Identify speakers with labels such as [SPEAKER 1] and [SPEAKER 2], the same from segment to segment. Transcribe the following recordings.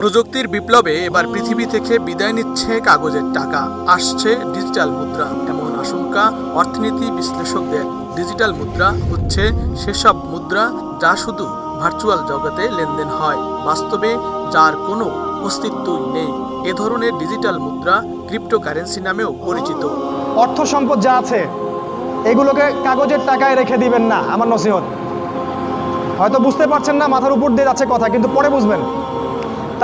[SPEAKER 1] প্রযুক্তির বিপ্লবে এবার পৃথিবী থেকে বিদায় নিচ্ছে কাগজের টাকা, আসছে ডিজিটাল মুদ্রা। এমন আশঙ্কা অর্থনীতি বিশ্লেষকদের। ডিজিটাল মুদ্রা হচ্ছে সেসব মুদ্রা যা শুধু ভার্চুয়াল জগতে লেনদেন হয়, বাস্তবে যার কোনো অস্তিত্বই নেই। এ ধরনের ডিজিটাল মুদ্রা ক্রিপ্টোকারেন্সি নামেও পরিচিত।
[SPEAKER 2] অর্থ সম্পদ যা আছে এগুলোকে কাগজের টাকায় রেখে দিবেন না, আমার নসিহত। হয়তো বুঝতে পারছেন না, মাথার উপর দিয়ে যাচ্ছে কথা, কিন্তু পরে বুঝবেন।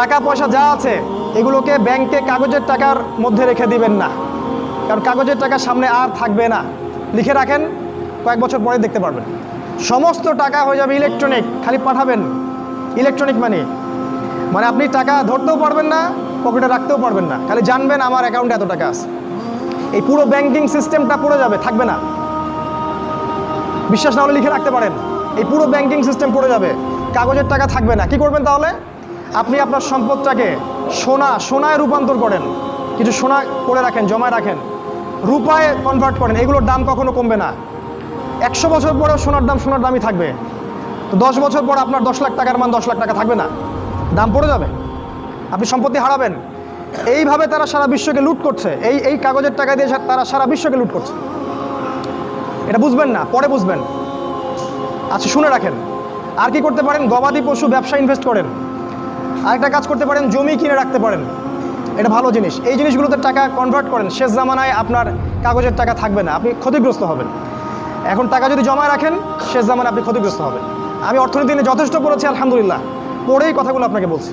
[SPEAKER 2] টাকা পয়সা যা আছে এগুলোকে ব্যাংকে কাগজের টাকার মধ্যে রেখে দিবেন না, কারণ কাগজের টাকা সামনে আর থাকবে না। লিখে রাখেন, কয়েক বছর পরে দেখতে পারবেন সমস্ত টাকা হয়ে যাবে ইলেকট্রনিক। খালি পাঠাবেন ইলেকট্রনিক মানি, মানে আপনি টাকা ধরতেও পারবেন না, পকেটে রাখতেও পারবেন না, খালি জানবেন আমার অ্যাকাউন্টে এত টাকা আছে। এই পুরো ব্যাংকিং সিস্টেমটা পড়ে যাবে, থাকবে না। বিশ্বাস না হলে লিখে রাখতে পারেন, এই পুরো ব্যাংকিং সিস্টেম পড়ে যাবে, কাগজের টাকা থাকবে না। কি করবেন তাহলে? আপনি আপনার সম্পদটাকে সোনায় রূপান্তর করেন, কিছু সোনা করে রাখেন, জমায় রাখেন, রূপায় কনভার্ট করেন। এগুলোর দাম কখনো কমবে না। 100 বছর পরেও সোনার দামই থাকবে। তো 10 বছর পর আপনার 10 লাখ টাকার মান 10 লাখ টাকা থাকবে না, দাম পড়ে যাবে, আপনি সম্পত্তি হারাবেন। এইভাবে তারা সারা বিশ্বকে লুট করছে, এই কাগজের টাকা দিয়ে তারা সারা বিশ্বকে লুট করছে। এটা বুঝবেন না, পরে বুঝবেন। আচ্ছা, শুনে রাখেন। আর কি করতে পারেন? গবাদি পশু ব্যবসা ইনভেস্ট করেন। আরেকটা কাজ করতে পারেন, জমি কিনে রাখতে পারেন, এটা ভালো জিনিস। এই জিনিসগুলোতে টাকা কনভার্ট করেন। শেষ জামানায় আপনার কাগজের টাকা থাকবে না, আপনি ক্ষতিগ্রস্ত হবেন। এখন টাকা যদি জমায় রাখেন, শেষ জামানায় আপনি ক্ষতিগ্রস্ত হবেন। আমি অর্থনীতি নিয়ে যথেষ্ট পড়েছি, আলহামদুলিল্লাহ, পড়েই কথাগুলো আপনাকে বলছি।